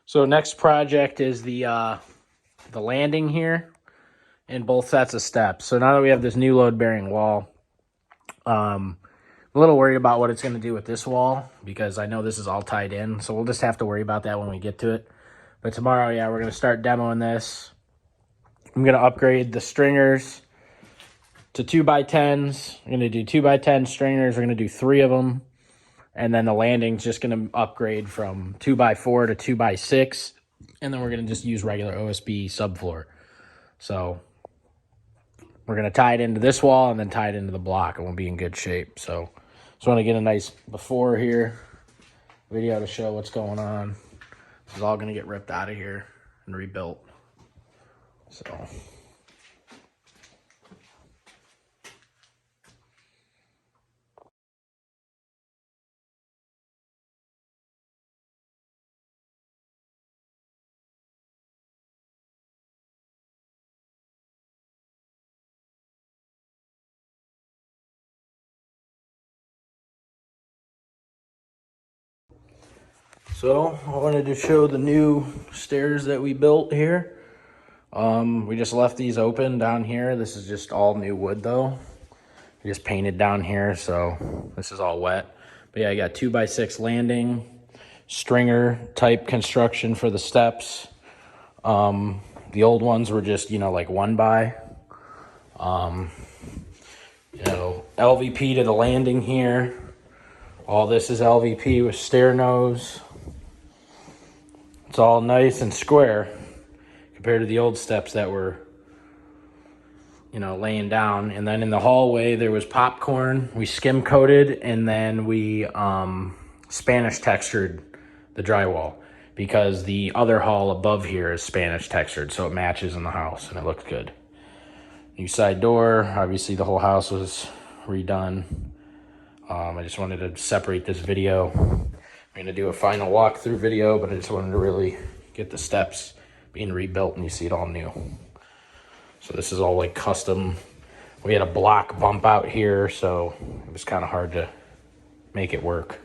So next project is the landing here and both sets of steps. So now that we have this new load-bearing wall, I'm a little worried about what it's going to do with this wall because I know this is all tied in. So we'll just have to worry about that when we get to it. But tomorrow, yeah, we're going to start demoing this. I'm going to upgrade the stringers to 2x10s. I'm going to do 2x10 stringers. We're going to do 3 of them. And then the landing's just going to upgrade from 2x4 to 2x6. And then we're going to just use regular OSB subfloor. So we're going to tie it into this wall and then tie it into the block, and we'll be in good shape. So just want to get a nice before here video to show what's going on. This is all going to get ripped out of here and rebuilt. So I wanted to show the new stairs that we built here. We just left these open down here. This is just all new wood though. We just painted down here, so this is all wet. But yeah, I got 2x6 landing, stringer type construction for the steps. The old ones were just, like 1x. LVP to the landing here. All this is LVP with stair nose. It's all nice and square compared to the old steps that were, laying down. And then in the hallway, there was popcorn. We skim coated and then we Spanish textured the drywall because the other hall above here is Spanish textured, so it matches in the house and it looked good. New side door. Obviously, the whole house was redone. I just wanted to separate this video. I'm going to do a final walkthrough video, but I just wanted to really get the steps being rebuilt and you see it all new. So this is all like custom. We had a block bump out here, so it was kind of hard to make it work.